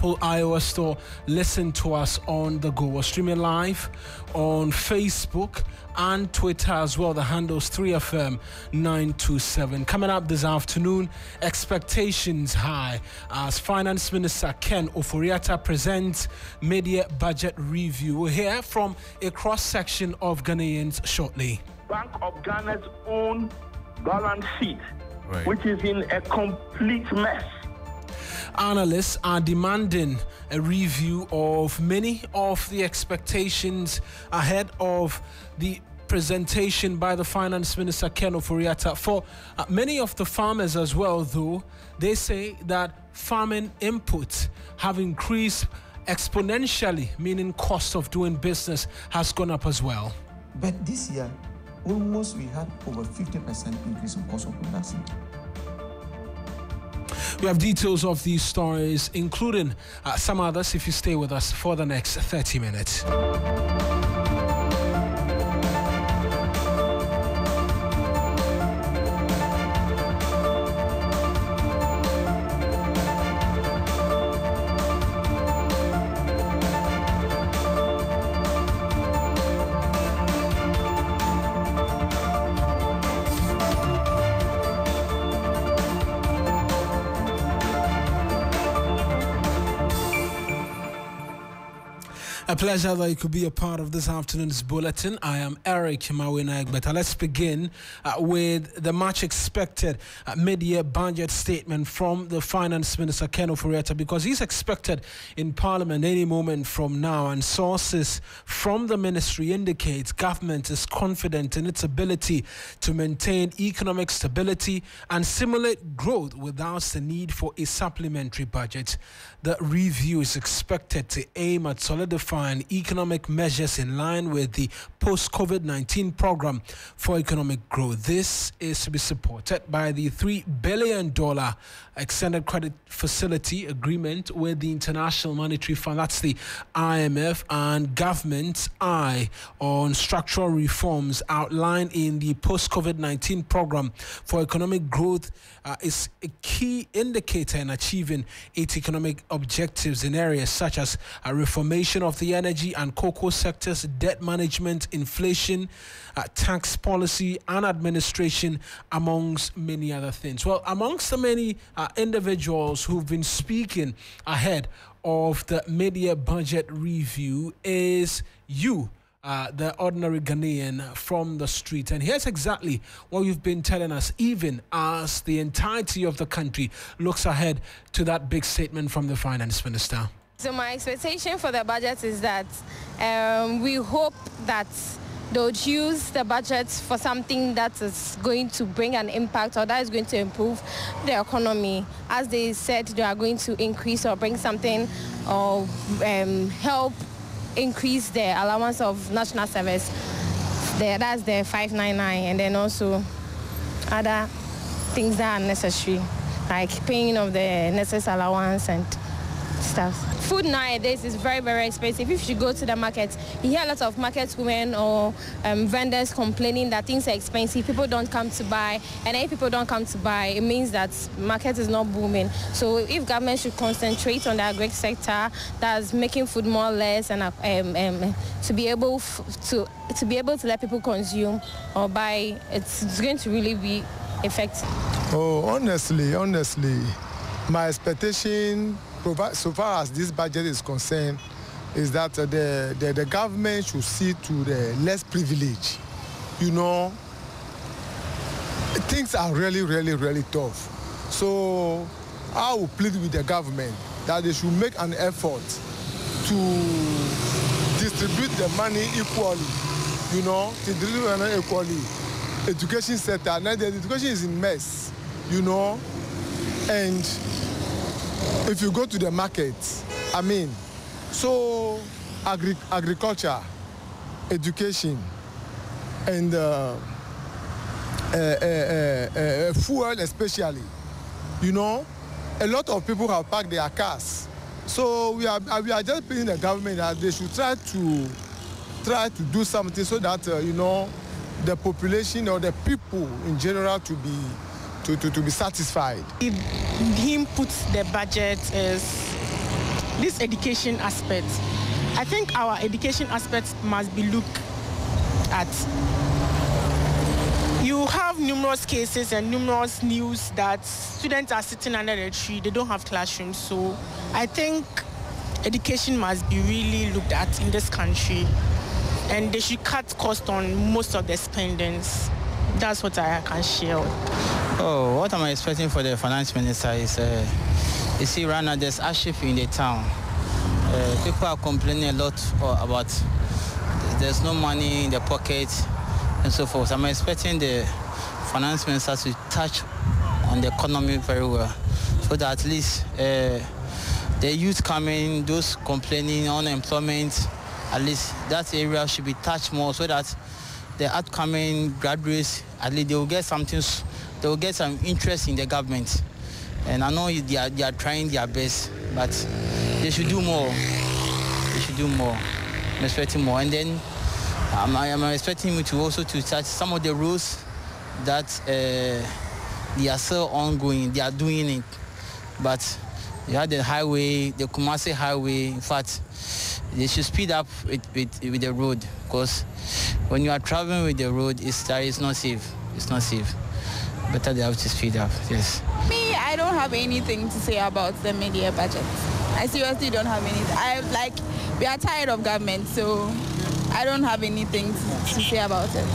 Apple iOS Store. Listen to us on the go. We're streaming live on Facebook and Twitter as well. The handle's 3FM927. Coming up this afternoon, expectations high as Finance Minister Ken Ofori-Atta presents Midday budget review. We'll hear from a cross-section of Ghanaians shortly. Bank of Ghana's own balance sheet, which is in a complete mess. Analysts are demanding a review of many of the expectations ahead of the presentation by the Finance Minister Ken Ofori-Atta. For many of the farmers as well, though, they say that farming inputs have increased exponentially, meaning cost of doing business has gone up as well. But this year, almost we had over 50% increase in cost of production. We have details of these stories, including some others, if you stay with us for the next 30 minutes. A pleasure that you could be a part of this afternoon's bulletin. I am Eric Mawuena Egbeta. Let's begin with the much expected mid-year budget statement from the Finance Minister Ken Ofori-Atta, because he's expected in Parliament any moment from now, and sources from the ministry indicate government is confident in its ability to maintain economic stability and stimulate growth without the need for a supplementary budget. The review is expected to aim at solidifying economic measures in line with the post-COVID-19 program for economic growth. This is to be supported by the $3 billion extended credit facility agreement with the International Monetary Fund, that's the IMF, and government's eye on structural reforms outlined in the post-COVID-19 program for economic growth is a key indicator in achieving its economic objectives in areas such as reformation of the energy and cocoa sectors, debt management, inflation, tax policy and administration, amongst many other things. Well, amongst the many individuals who've been speaking ahead of the mid-year budget review is you, the ordinary Ghanaian from the street. And here's exactly what you've been telling us, even as the entirety of the country looks ahead to that big statement from the Finance Minister. So my expectation for the budget is that we hope that they'll use the budget for something that is going to bring an impact or that is going to improve the economy. As they said, they are going to increase or bring something or help increase the allowance of national service. That's the 599, and then also other things that are necessary, like paying of the necessary allowance and stuff. Food nowadays is very, very expensive. If you go to the market, you hear a lot of market women or vendors complaining that things are expensive, people don't come to buy, and if people don't come to buy, it means that market is not booming. So if government should concentrate on the agri sector, that's making food more or less, and to be able to let people consume or buy, it's going to really be effective. Oh, honestly, my expectation, so far as this budget is concerned, is that the government should see to the less privileged. You know, things are really, really, really tough. So I will plead with the government that they should make an effort to distribute the money equally. You know, to distribute the money equally. Education sector, now the education is in mess, you know, and if you go to the market, so agriculture, education, and fuel especially, you know, a lot of people have parked their cars. So we are just pleading the government that they should try to do something so that you know, the population or the people in general to be satisfied. Him put the budget is this education aspect. I think our education aspect must be looked at. You have numerous cases and numerous news that students are sitting under the tree, they don't have classrooms. So I think education must be really looked at in this country, and they should cut cost on most of the spendings. That's what I can share. Oh, what am I expecting for the finance minister is, you see, right now there's hardship in the town. People are complaining a lot about there's no money in the pocket and so forth. I'm expecting the finance minister to touch on the economy very well, so that at least the youth coming, those complaining, unemployment, at least that area should be touched more, so that the upcoming graduates, at least they will get something, they will get some interest in the government. And I know they are trying their best, but they should do more. They should do more. I'm expecting more. And then I'm expecting him to also to touch some of the roads that they are still ongoing. They are doing it. But you have the highway, the Kumasi highway. In fact, they should speed up with the road, because when you are traveling with the road, it's not safe. It's not safe. Better they have to speed up, yes. Me, I don't have anything to say about the media budget. I seriously don't have anything. We are tired of government, so I don't have anything to say about it.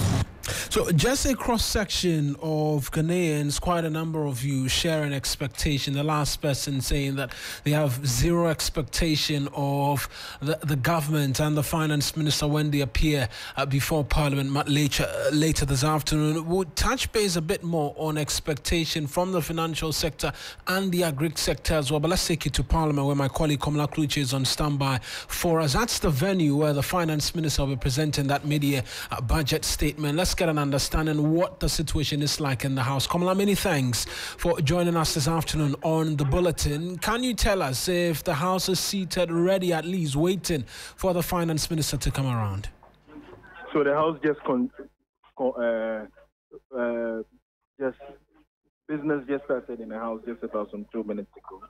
So just a cross-section of Ghanaians, quite a number of you share an expectation. The last person saying that they have zero expectation of the government and the finance minister when they appear before Parliament later this afternoon. We'll touch base a bit more on expectation from the financial sector and the agri sector as well. But let's take you to Parliament, where my colleague Komla Kluche is on standby for us. That's the venue where the finance minister will be presenting that mid-year budget statement. Let's get an understanding what the situation is like in the House. Kamala, many thanks for joining us this afternoon on the bulletin. Can you tell us if the House is seated, ready, at least waiting for the finance minister to come around? So the House business just started in the House just about 2 minutes ago.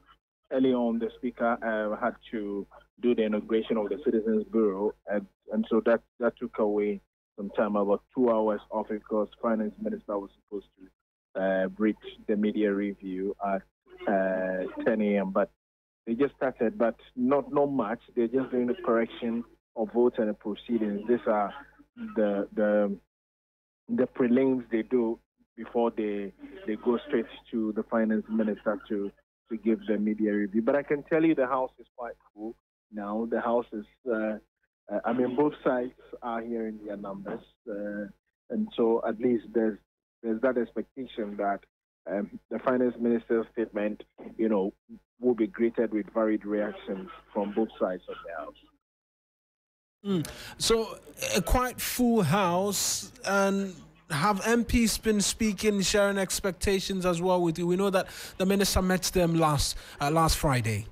Early on, the Speaker had to do the inauguration of the Citizens Bureau, and so that took away some time, about 2 hours off, because Finance Minister was supposed to read the media review at 10 a.m. But they just started, but not much. They're just doing the correction of votes and the proceedings. These are the prelims they do before they go straight to the Finance Minister to give the media review. But I can tell you the House is quite full now. The House is both sides are hearing their numbers, and so at least there's that expectation that the finance minister's statement, will be greeted with varied reactions from both sides of the House. So a quite full House, and have MPs been speaking, sharing expectations as well with you? We know that the minister met them last Friday.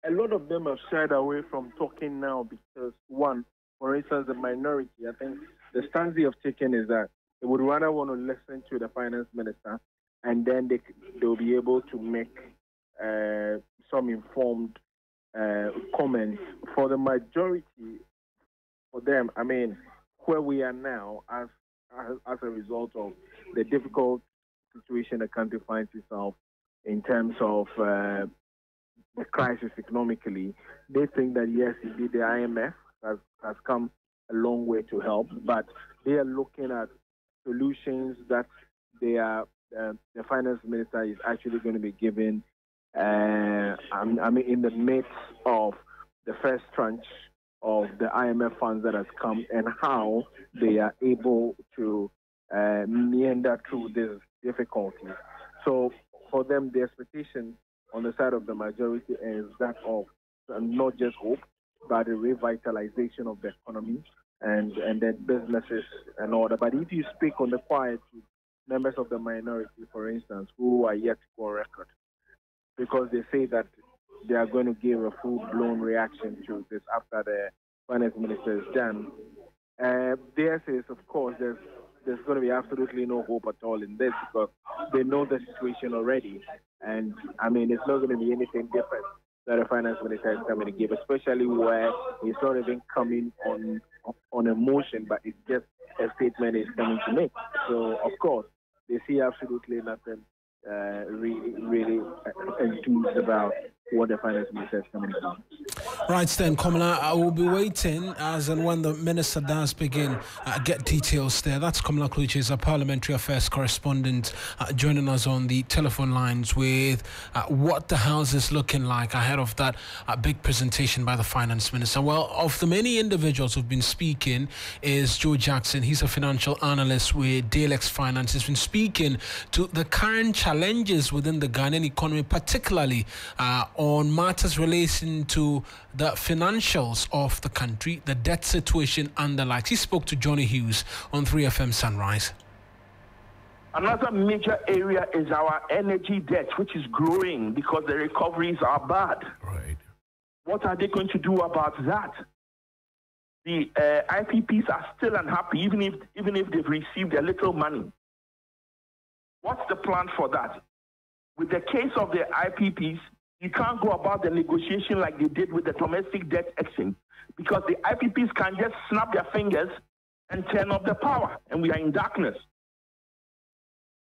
A lot of them have shied away from talking now because, one, for instance, the minority, I think the stance they have taken is that they would rather want to listen to the finance minister, and then they'll be able to make some informed comments. For the majority, for them, where we are now as a result of the difficult situation the country finds itself in terms of the crisis economically, they think that yes, indeed, the IMF has come a long way to help, but they are looking at solutions that the finance minister is actually going to be given. In the midst of the first tranche of the IMF funds that has come, and how they are able to meander through this difficulty. So for them, the expectation on the side of the majority is that of not just hope, but a revitalization of the economy and then businesses and all that. But if you speak on the quiet to members of the minority, for instance, who are yet to go on record, because they say that they are going to give a full-blown reaction to this after the finance minister is done, theirs is, of course, there's going to be absolutely no hope at all in this, because they know the situation already. And I mean, it's not going to be anything different that the finance minister is coming to give, especially where he's not even coming on emotion, but it's just a statement he's coming to make. So, of course, they see absolutely nothing really enthused about what the finance minister is coming to do. Right then, Kamala, I will be waiting as and when the minister does begin, get details there. That's Kamala Kluchi, is a parliamentary affairs correspondent, joining us on the telephone lines with what the House is looking like ahead of that big presentation by the finance minister. Well, of the many individuals who've been speaking is Joe Jackson. He's a financial analyst with Dalex Finance. He's been speaking to the current challenges within the Ghanaian economy, particularly on matters relating to the financials of the country, the debt situation and the likes. He spoke to Johnny Hughes on 3FM Sunrise. Another major area is our energy debt, which is growing because the recoveries are bad. Right. What are they going to do about that? The IPPs are still unhappy, even if they've received a little money. What's the plan for that? With the case of the IPPs, you can't go about the negotiation like they did with the domestic debt exchange, because the IPPs can just snap their fingers and turn off the power, and we are in darkness.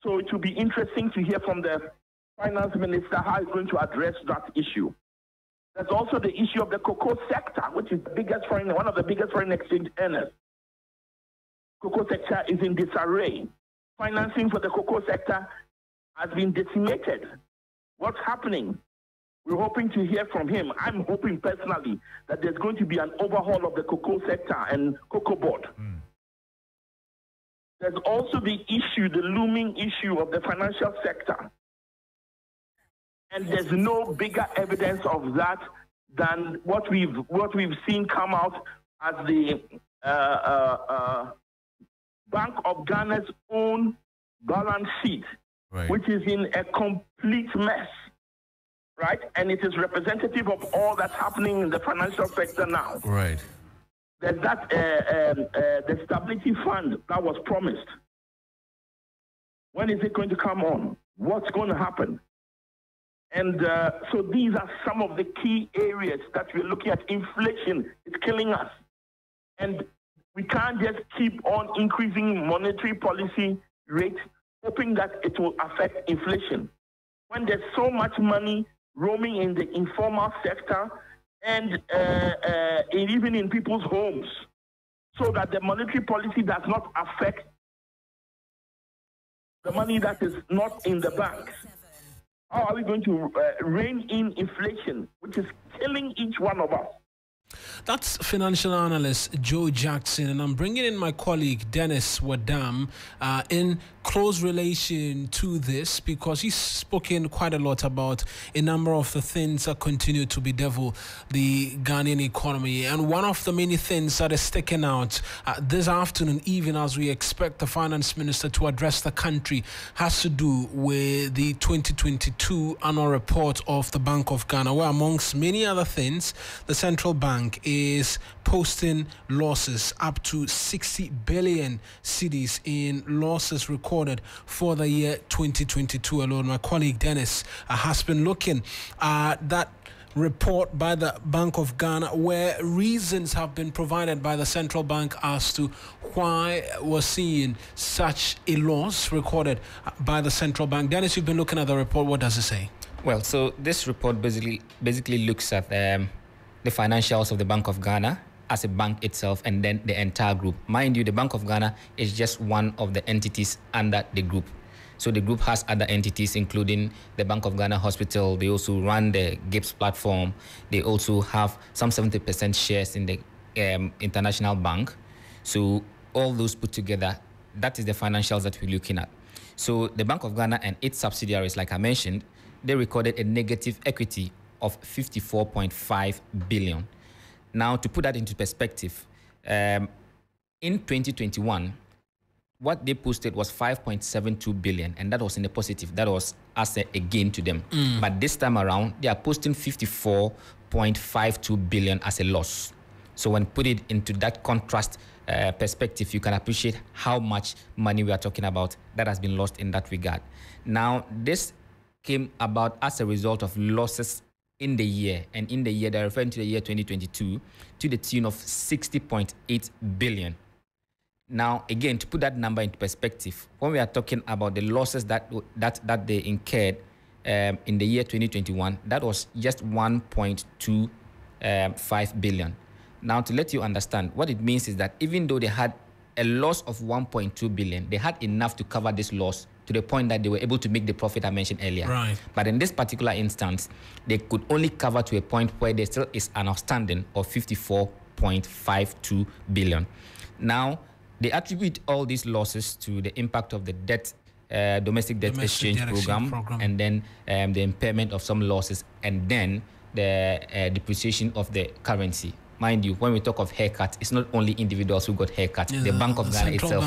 So it will be interesting to hear from the finance minister how he's going to address that issue. There's also the issue of the cocoa sector, which is one of the biggest foreign exchange earners. Cocoa sector is in disarray. Financing for the cocoa sector has been decimated. What's happening? We're hoping to hear from him. I'm hoping personally that there's going to be an overhaul of the cocoa sector and cocoa board. There's also the looming issue of the financial sector. And there's no bigger evidence of that than what we've seen come out as the Bank of Ghana's own balance sheet, right, which is in a complete mess. Right, and it is representative of all that's happening in the financial sector now. Right. There's that the stability fund that was promised. When is it going to come on? What's going to happen? And so these are some of the key areas that we're looking at. Inflation is killing us, and we can't just keep on increasing monetary policy rate, hoping that it will affect inflation. When there's so much money roaming in the informal sector and even in people's homes, so that the monetary policy does not affect the money that is not in the banks. How are we going to rein in inflation, which is killing each one of us? That's financial analyst Joe Jackson, and I'm bringing in my colleague Dennis Wadam in close relation to this, because he's spoken quite a lot about a number of the things that continue to bedevil the Ghanaian economy. And one of the many things that is sticking out this afternoon, even as we expect the finance minister to address the country, has to do with the 2022 annual report of the Bank of Ghana, where amongst many other things, the central bank is posting losses up to 60 billion cedis in losses recorded for the year 2022 alone. My colleague Dennis has been looking at that report by the Bank of Ghana, where reasons have been provided by the central bank as to why we're seeing such a loss recorded by the central bank. Dennis, you've been looking at the report. What does it say? Well, so this report basically looks at the financials of the Bank of Ghana as a bank itself, and then the entire group. Mind you, the Bank of Ghana is just one of the entities under the group. So the group has other entities, including the Bank of Ghana Hospital. They also run the GIPS platform. They also have some 70% shares in the International Bank. So all those put together, that is the financials that we're looking at. So the Bank of Ghana and its subsidiaries, like I mentioned, they recorded a negative equity of 54.5 billion. Now, to put that into perspective, in 2021, what they posted was 5.72 billion, and that was in the positive. That was as a gain to them. But this time around, they are posting 54.52 billion as a loss. So when put it into that contrast perspective, you can appreciate how much money we are talking about that has been lost in that regard. Now, this came about as a result of losses in the year, and in the year they're referring to the year 2022, to the tune of 60.8 billion. Now, again, to put that number into perspective, when we are talking about the losses that they incurred in the year 2021, that was just 1.25 billion. Now, to let you understand, what it means is that even though they had a loss of 1.2 billion, they had enough to cover this loss to the point that they were able to make the profit I mentioned earlier. Right. But in this particular instance, they could only cover to a point where there still is an outstanding of 54.52 billion. Now, they attribute all these losses to the impact of the domestic debt exchange program, and then the impairment of some losses, and then the depreciation of the currency. Mind you, when we talk of haircut, it's not only individuals who got haircut. The Bank of Ghana itself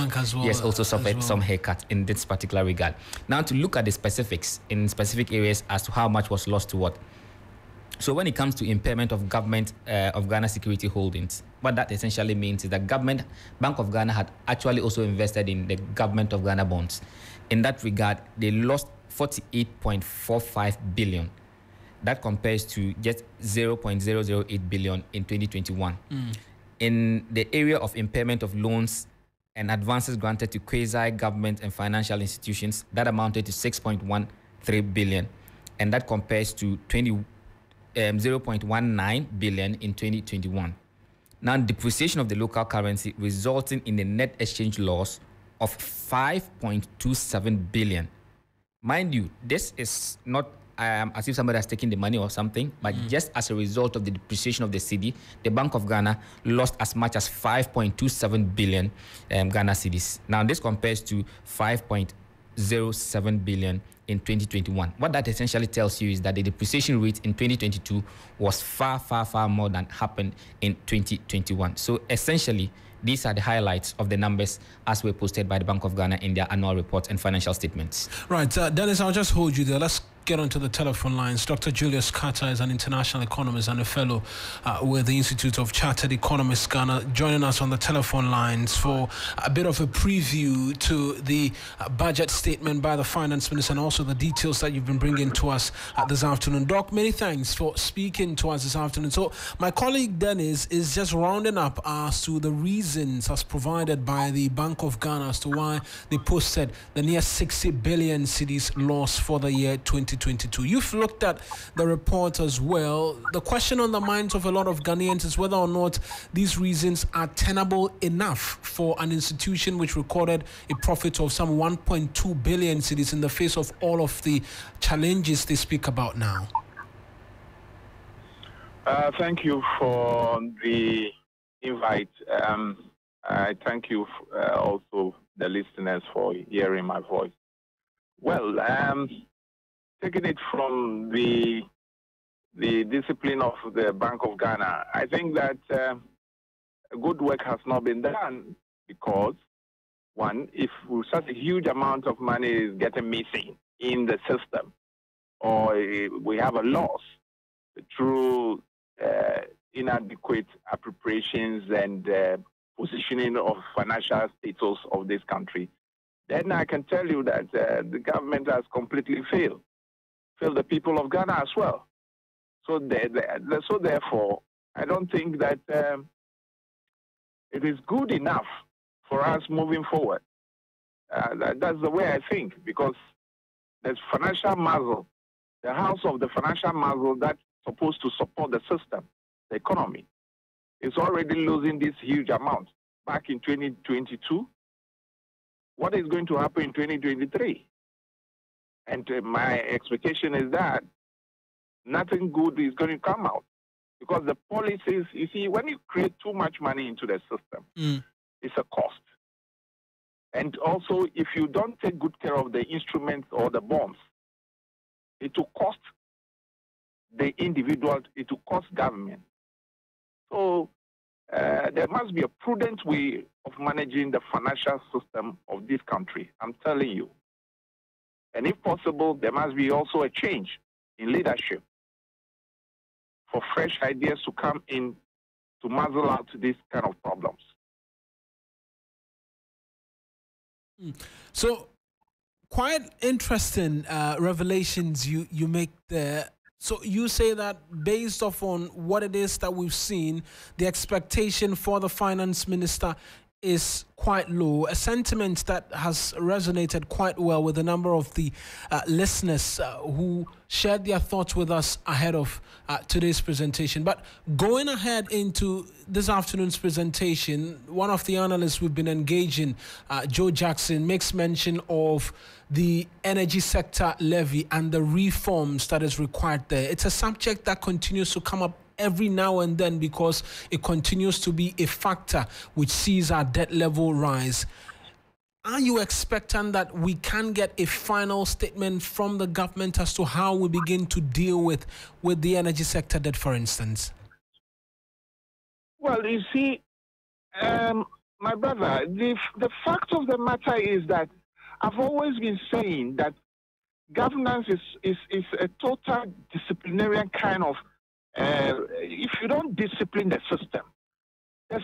also suffered some haircut in this particular regard. Now, to look at the specifics in specific areas as to how much was lost to what. So when it comes to impairment of government of Ghana security holdings, what that essentially means is that Bank of Ghana had actually also invested in the government of Ghana bonds. In that regard, they lost 48.45 billion. That compares to just 0.008 billion in 2021. In the area of impairment of loans and advances granted to quasi-government and financial institutions, that amounted to 6.13 billion. And that compares to 0.19 billion in 2021. Now, depreciation of the local currency resulting in a net exchange loss of 5.27 billion. Mind you, this is not as if somebody has taken the money or something, but just as a result of the depreciation of the cedi, the Bank of Ghana lost as much as 5.27 billion Ghana cedis. Now, this compares to 5.07 billion in 2021. What that essentially tells you is that the depreciation rate in 2022 was far, far, far more than happened in 2021. So essentially, these are the highlights of the numbers as were posted by the Bank of Ghana in their annual reports and financial statements. Right, Dennis, I'll just hold you there. Let's get onto the telephone lines. Dr. Julius Carter is an international economist and a fellow with the Institute of Chartered Economists Ghana, joining us on the telephone lines for a bit of a preview to the budget statement by the finance minister and also the details that you've been bringing to us this afternoon. Doc, many thanks for speaking to us this afternoon. So my colleague Dennis is just rounding up as to the reasons as provided by the Bank of Ghana as to why they posted the near 60 billion cedis loss for the year 2022. You've looked at the report as well. The question on the minds of a lot of Ghanaians is whether or not these reasons are tenable enough for an institution which recorded a profit of some 1.2 billion cedis in the face of all of the challenges they speak about now. Thank you for the invite. I thank you also the listeners for hearing my voice. Well, taking it from the discipline of the Bank of Ghana, I think that good work has not been done because, one, if such a huge amount of money is getting missing in the system, or we have a loss through inadequate appropriations and positioning of financial status of this country, then I can tell you that the government has completely failed the people of Ghana as well. So therefore, I don't think that it is good enough for us moving forward. That's the way I think, because there's financial muscle, the house of the financial muscle that's supposed to support the system, the economy, is already losing this huge amount back in 2022. What is going to happen in 2023? And my expectation is that nothing good is going to come out, because the policies, you see, when you create too much money into the system, it's a cost. And also, if you don't take good care of the instruments or the bonds, it will cost the individual, it will cost government. So there must be a prudent way of managing the financial system of this country, I'm telling you. And if possible, there must be also a change in leadership for fresh ideas to come in to muzzle out these kind of problems. So quite interesting revelations you make there. So you say that based off on what it is that we've seen, the expectation for the finance minister is quite low, a sentiment that has resonated quite well with a number of the listeners who shared their thoughts with us ahead of today's presentation. But going ahead into this afternoon's presentation, one of the analysts we've been engaging, Joe Jackson, makes mention of the energy sector levy and the reforms that is required there. It's a subject that continues to come up every now and then because it continues to be a factor which sees our debt level rise. Are you expecting that we can get a final statement from the government as to how we begin to deal with the energy sector debt, for instance? Well, you see, my brother, the fact of the matter is that I've always been saying that governance is a total disciplinarian kind of if you don't discipline the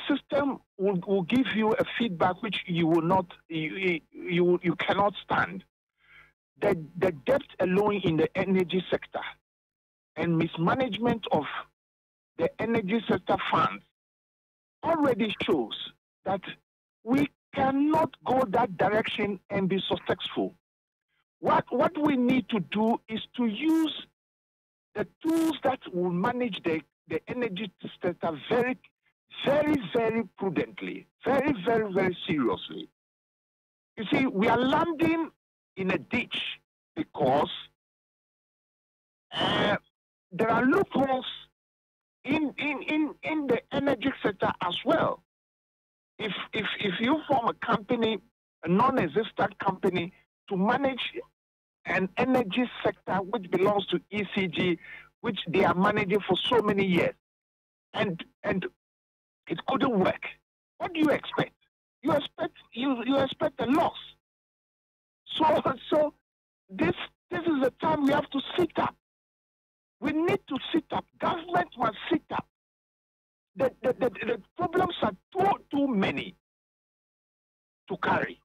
system will give you a feedback which you will not, you cannot stand. The debt alone in the energy sector and mismanagement of the energy sector funds already shows that we cannot go that direction and be successful. What we need to do is to use the tools that will manage the energy sector very, very, very prudently, very, very, very seriously. You see, we are landing in a ditch because there are loopholes in the energy sector as well. If you form a company, a non-existent company, to manage an energy sector which belongs to ECG, which they are managing for so many years, and it couldn't work, what do you expect? You expect a loss. So this is the time we have to sit up. We need to sit up. Government must sit up. The problems are too many to carry.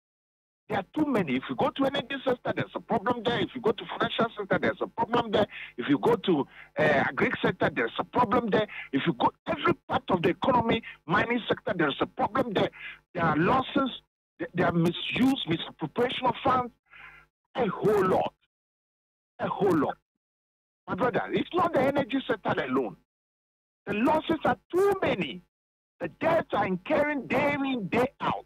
There are too many. If you go to energy sector, there's a problem there. If you go to financial sector, there's a problem there. If you go to agri sector, there's a problem there. If you go every part of the economy, mining sector, there's a problem there. There are losses. There are misuse, misappropriation of funds. A whole lot. A whole lot. My brother, it's not the energy sector alone. The losses are too many. The debts are incurring day in, day out.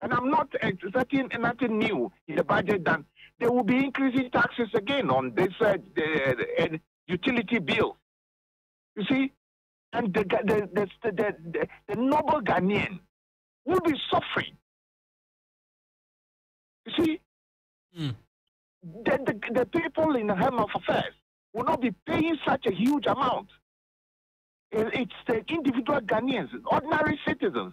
And I'm not expecting nothing new in the budget that they will be increasing taxes again on this the utility bill. You see, and the noble Ghanaian will be suffering. You see, the people in the helm of affairs will not be paying such a huge amount. It's the individual Ghanaians, ordinary citizens,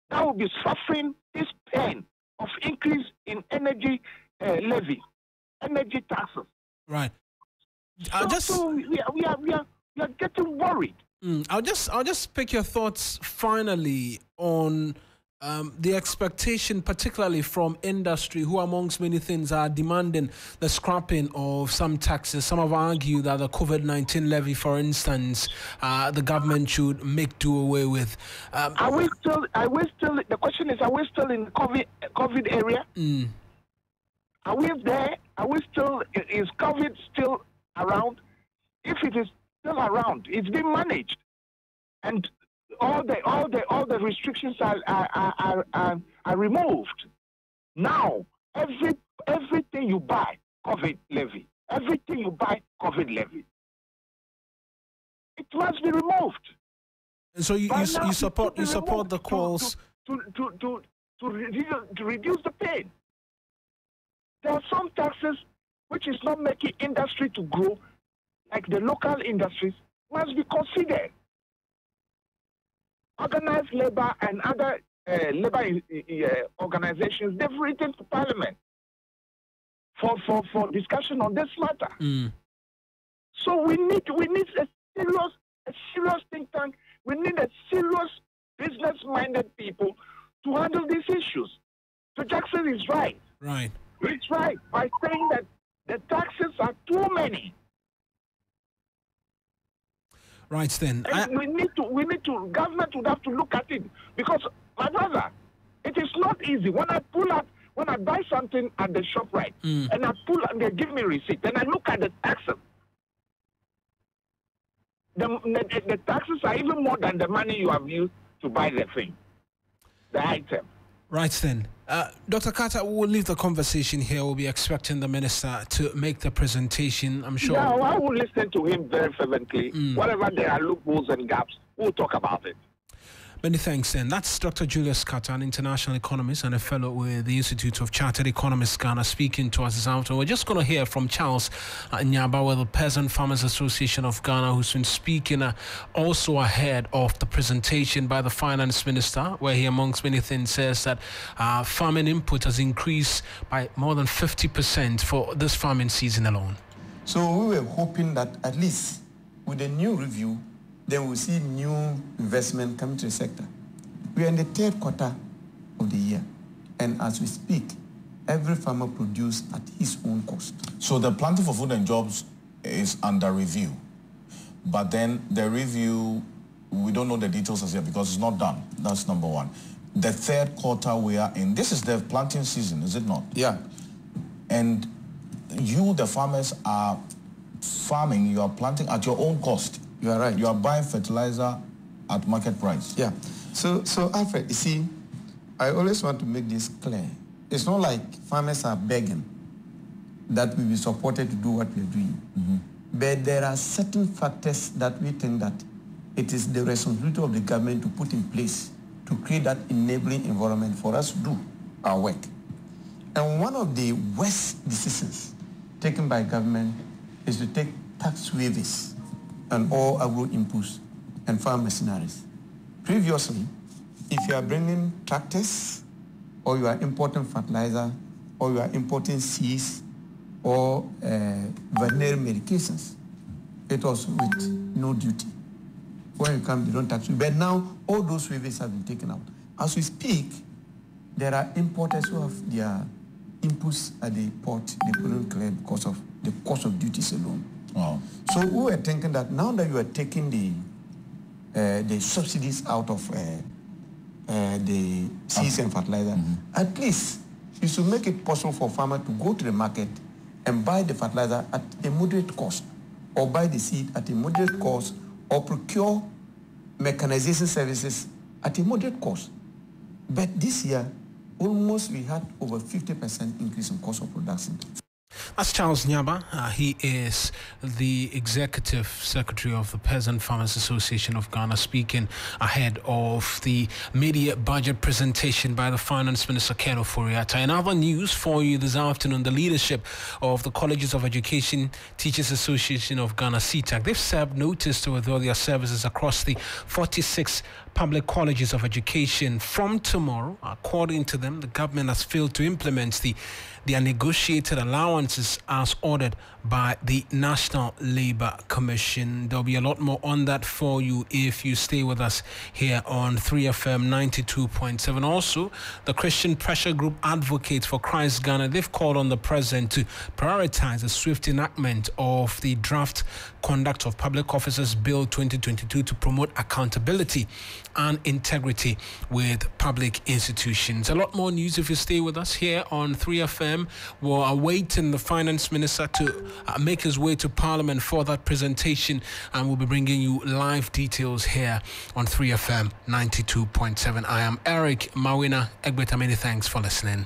that will be suffering this pain of increase in energy levy, energy taxes. Right. So we are getting worried. I'll just pick your thoughts finally on the expectation, particularly from industry, who amongst many things are demanding the scrapping of some taxes. Some have argued that the COVID-19 levy, for instance, the government should make do away with. Are we still, the question is, are we still in the COVID area? Are we there? Are we still, is COVID still around? If it is still around, it's been managed. And all the restrictions are removed. Now, everything you buy, COVID levy. Everything you buy, COVID levy. It must be removed. And so you support the calls to reduce the pain. There are some taxes which is not making industry to grow, like the local industries, must be considered. Organized labor and other labor organizations, they've written to Parliament for discussion on this matter. So we need a serious think tank. We need a serious business-minded people to handle these issues. So Jackson is right. Right. reach right by saying that the taxes are too many. Right then. And we need to, government would have to look at it. Because, my brother, it is not easy. When I buy something at the shop, right, and they give me receipt, and I look at the taxes. The taxes are even more than the money you have used to buy the thing, the item. Right then. Dr. Carter, we'll leave the conversation here. We'll be expecting the minister to make the presentation, I'm sure. Yeah, I will listen to him very fervently. Whatever there are loopholes and gaps, we'll talk about it. Many thanks then. That's Dr. Julius Carter, an international economist and a fellow with the Institute of Chartered Economists Ghana, speaking to us this afternoon. We're just going to hear from Charles Nyaba with the Peasant Farmers Association of Ghana, who's been speaking also ahead of the presentation by the Finance Minister, where he, amongst many things, says that farming input has increased by more than 50% for this farming season alone. So we were hoping that at least with the new review, then we'll see new investment coming to the sector. We are in the third quarter of the year, and as we speak, every farmer produces at his own cost. So the Planting for Food and Jobs is under review, but then the review, we don't know the details as yet because it's not done. That's number one. The third quarter we are in, this is the planting season, is it not? Yeah. And you, the farmers, are farming, you are planting at your own cost. You are right. You are buying fertilizer at market price. Yeah. So Alfred, you see, I always want to make this clear. It's not like farmers are begging that we be supported to do what we are doing. But there are certain factors that we think that it is the responsibility of the government to put in place to create that enabling environment for us to do our work. And one of the worst decisions taken by government is to take tax waivers and all agro inputs and farm machineries. Previously, if you are bringing tractors, or you are importing fertilizer, or you are importing seeds, or veterinary medications, it was with no duty. When you come, they don't tax you. But now, all those waivers have been taken out. As we speak, there are importers who have their inputs at the port, they couldn't clear because of the cost of duties alone. Wow. So we were thinking that now that you are taking the subsidies out of the seeds and fertilizer, at least you should make it possible for farmers to go to the market and buy the fertilizer at a moderate cost, or buy the seed at a moderate cost, or procure mechanization services at a moderate cost. But this year, almost we had over 50% increase in cost of production. That's Charles Nyaba. He is the Executive Secretary of the Peasant Farmers Association of Ghana, speaking ahead of the media budget presentation by the Finance Minister, Ken Ofori-Atta. In other news for you this afternoon, the leadership of the Colleges of Education Teachers Association of Ghana, CTAC, they've served notice to withdraw their services across the 46 public colleges of education from tomorrow. According to them, the government has failed to implement their negotiated allowances as ordered by the National Labour Commission. There'll be a lot more on that for you if you stay with us here on 3FM 92.7. Also, the Christian Pressure Group Advocates for Christ Ghana, they've called on the President to prioritize the swift enactment of the Draft Conduct of Public Officers Bill 2022 to promote accountability and integrity with public institutions. A lot more news if you stay with us here on 3FM. We're awaiting the Finance Minister to make his way to Parliament for that presentation, and we'll be bringing you live details here on 3FM 92.7. I am Eric Mawuena Egbeta. Many thanks for listening.